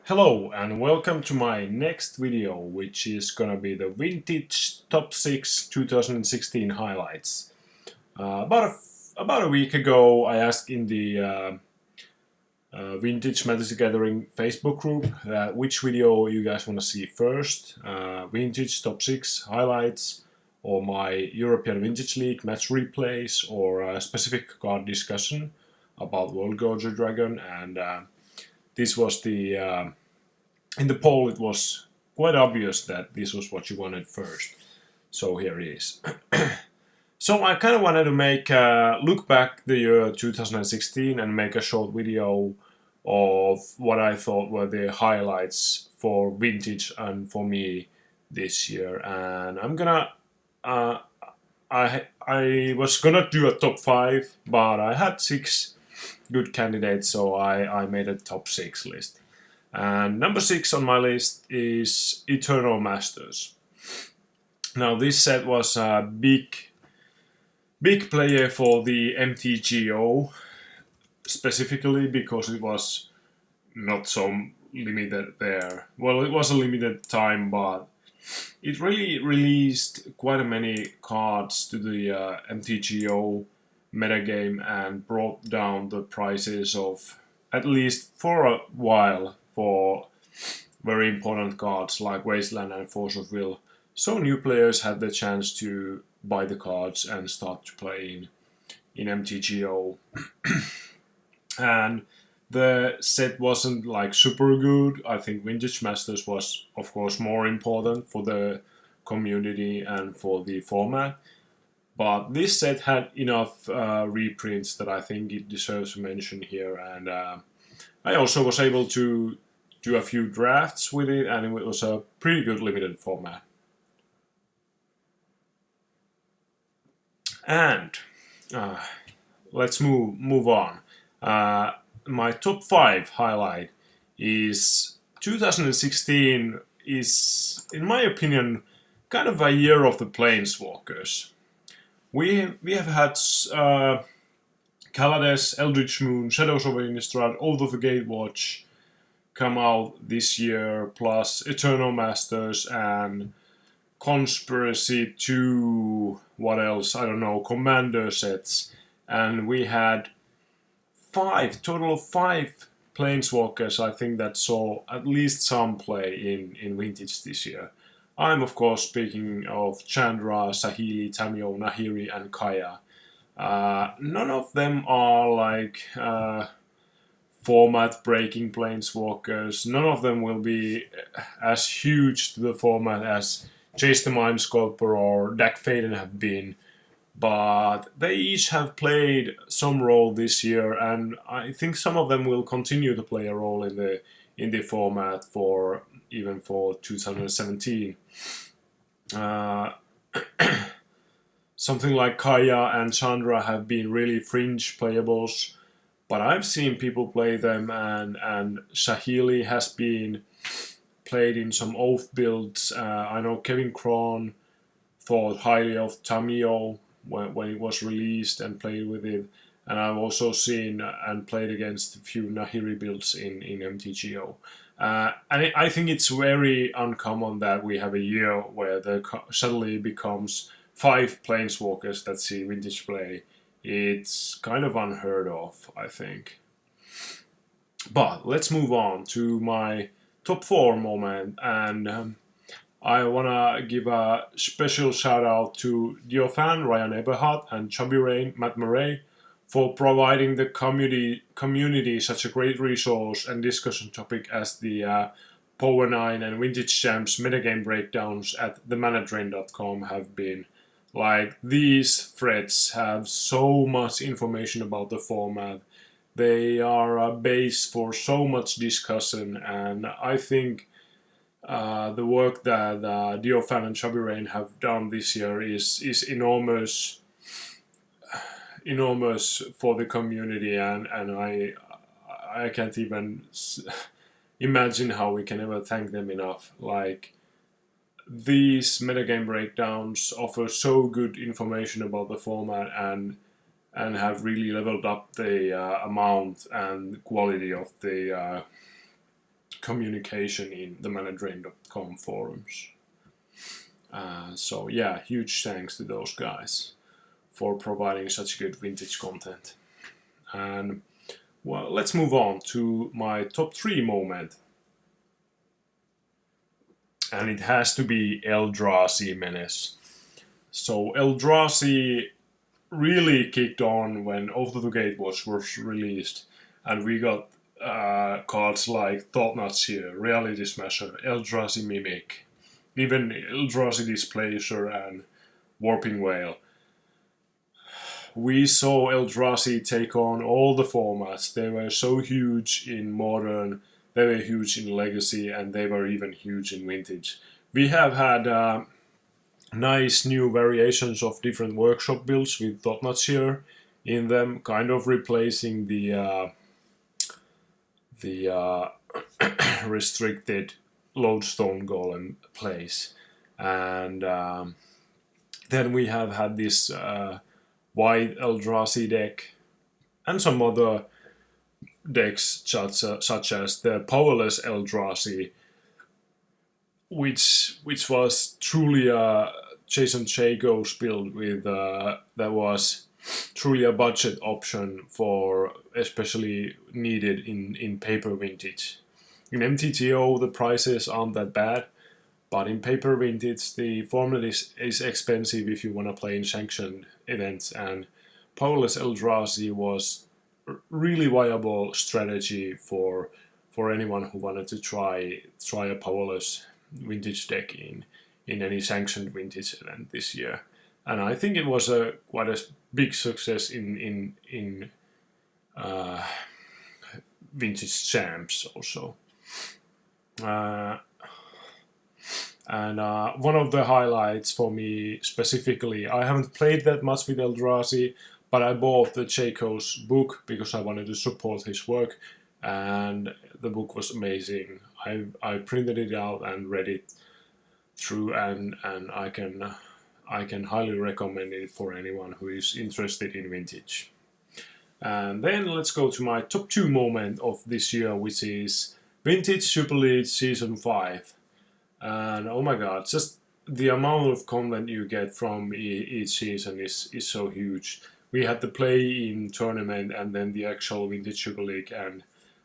Hello and welcome to my next video, which is gonna be the Vintage Top 6 2016 highlights. About a week ago, I asked in the Vintage Matters Gathering Facebook group which video you guys want to see first, Vintage Top 6 highlights, or my European Vintage League match replays, or a specific card discussion about World Gorger Dragon, and this was the in the poll it was quite obvious that this was what you wanted first. So here it is. So I kind of wanted to make look back the year 2016 and make a short video of what I thought were the highlights for Vintage and for me this year. And I'm gonna I was gonna do a top 5, but I had 6 good candidates, so I made a top 6 list. And number 6 on my list is Eternal Masters. Now this set was a big player for the MTGO, specifically because it was not so limited there. Well, it was a limited time, but it really released quite many cards to the MTGO metagame and brought down the prices of, at least for a while, for very important cards like Wasteland and Force of Will. So new players had the chance to buy the cards and start to play in MTGO. And the set wasn't like super good. I think Vintage Masters was, of course, more important for the community and for the format. But this set had enough reprints that I think it deserves a mention here. And I also was able to do a few drafts with it, and it was a pretty good limited format. And let's move on. My top 5 highlight is 2016 is, in my opinion, kind of a year of the Planeswalkers. We have had Kaladesh, Eldritch Moon, Shadows of Innistrad, Oath of the Gatewatch come out this year, plus Eternal Masters and Conspiracy 2, what else, I don't know, Commander sets, and we had total of 5 Planeswalkers, I think, that saw at least some play in Vintage this year. I'm of course speaking of Chandra, Sahili, Tamio, Nahiri and Kaya. None of them are like format-breaking Planeswalkers. None of them will be as huge to the format as Chase the Mind Sculptor or Dak Faden have been, but they each have played some role this year, and I think some of them will continue to play a role in the format for even for 2017. Something like Kaya and Chandra have been really fringe playables, but I've seen people play them, and Sahili has been played in some Oath builds. I know Kevin Cron thought highly of Tamio when it was released and played with it, and I've also seen and played against a few Nahiri builds in MTGO. And I think it's very uncommon that we have a year where there suddenly becomes 5 Planeswalkers that see Vintage play. It's kind of unheard of, I think. But let's move on to my top 4 moment, and I wanna give a special shout out to Diofan, Ryan Eberhardt, and Chubby Rain, Matt Murray, for providing the community such a great resource and discussion topic as the Power 9 and Vintage Champs metagame breakdowns at themanadrain.com have been. Like, these threads have so much information about the format. They are a base for so much discussion, and I think the work that Diofan and Chubby Rain have done this year is enormous for the community, and I can't even imagine how we can ever thank them enough. Like, these metagame breakdowns offer so good information about the format and have really leveled up the amount and quality of the communication in the manadrain.com forums. So yeah, huge thanks to those guys for providing such good vintage content. And well, let's move on to my top 3 moment. And it has to be Eldrazi MENACE. So Eldrazi really kicked on when Oath of the Gate was released, and we got cards like Thought-Knot Seer, Reality Smasher, Eldrazi Mimic, even Eldrazi Displacer and Warping Whale. We saw Eldrazi take on all the formats. They were so huge in Modern, they were huge in Legacy, and they were even huge in Vintage. We have had nice new variations of different workshop builds with Thought-Knot Seer in them, kind of replacing the restricted Lodestone Golem plays. And then we have had this white Eldrazi deck and some other decks such as the Powerless Eldrazi, which was truly a Jason Jago's build with that was truly a budget option for especially needed in paper Vintage. In MTGO the prices aren't that bad, but in paper Vintage the format is expensive if you want to play in sanctioned events, and Powerless Eldrazi was really viable strategy for anyone who wanted to try a Powerless Vintage deck in any sanctioned Vintage event this year. And I think it was quite a big success in Vintage Champs also. And one of the highlights for me specifically, I haven't played that much with Eldrazi, but I bought the Jaco's book because I wanted to support his work, and the book was amazing. I printed it out and read it through, and I can highly recommend it for anyone who is interested in Vintage. And then let's go to my top 2 moment of this year, which is Vintage Super League Season 5. And oh my god, just the amount of content you get from each season is so huge. We had the play-in tournament and then the actual Vintage Super League, and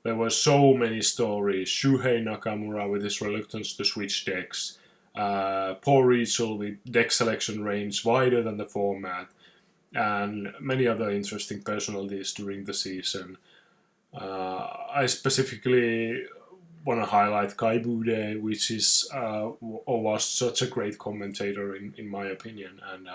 there were so many stories. Shuhei Nakamura with his reluctance to switch decks, Paul Rachel with deck selection range wider than the format, and many other interesting personalities during the season. I specifically want to highlight Kai Bude, which is or was such a great commentator in my opinion. And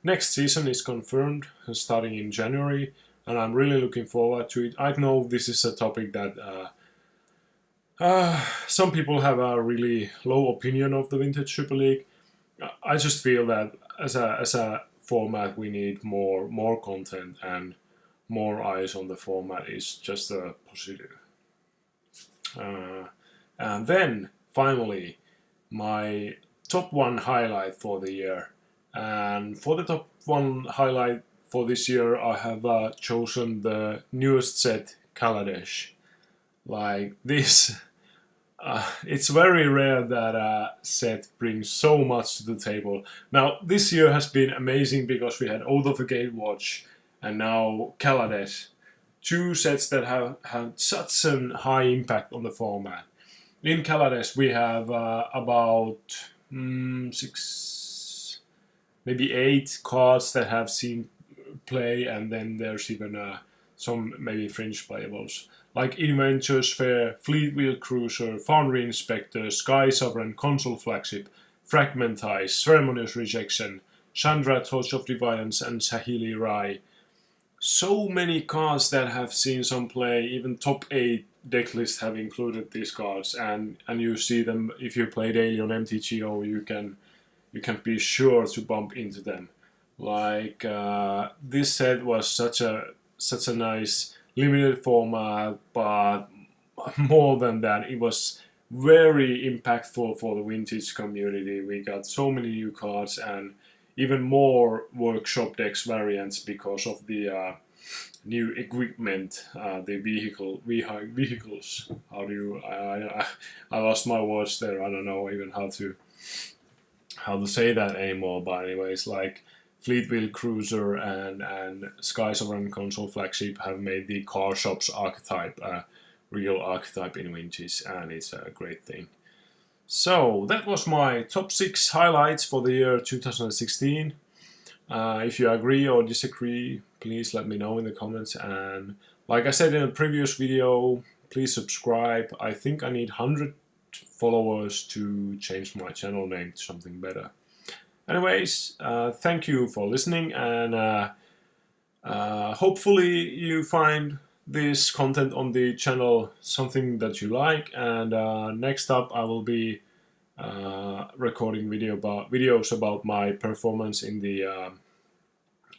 next season is confirmed, starting in January, and I'm really looking forward to it. I know this is a topic that some people have a really low opinion of the Vintage Super League. I just feel that as a format we need more content, and more eyes on the format is just a positive. And then finally my top 1 highlight for the year. And for the top 1 highlight for this year I have chosen the newest set, Kaladesh. Like this, it's very rare that a set brings so much to the table. Now this year has been amazing because we had Oath of the Gatewatch and now Kaladesh. 2 sets that have had such a high impact on the format. In Kaladesh we have about 6, maybe 8 cards that have seen play, and then there's even some maybe fringe playables. Like Adventure Sphere, Fleetwheel Cruiser, Foundry Inspector, Sky Sovereign, Console Flagship, Fragmentize, Ceremonious Rejection, Chandra, Torch of Defiance, and Sahili Rai. So many cards that have seen some play. Even top 8 deck lists have included these cards, and you see them if you play daily on MTGO. You can be sure to bump into them. Like this set was such a nice limited format, but more than that, it was very impactful for the Vintage community. We got so many new cards and even more workshop decks variants because of the new equipment, the vehicles. How do you? I lost my words there. I don't know even how to say that anymore. But anyways, like Fleetwheel Cruiser and Sky Sovereign Console Flagship have made the car shops archetype a real archetype in Vintage, and it's a great thing. So that was my top 6 highlights for the year 2016. If you agree or disagree, please let me know in the comments. And like I said in a previous video, please subscribe. I think I need 100 followers to change my channel name to something better. Anyways, thank you for listening, and hopefully you find this content on the channel something that you like. And next up I will be recording videos about my performance in the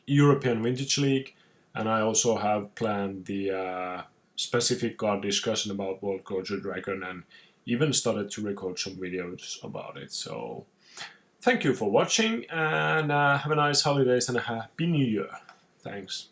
European Vintage League, and I also have planned the specific card discussion about World Gorger Dragon, and even started to record some videos about it. So thank you for watching, and have a nice holidays and a happy new year. Thanks.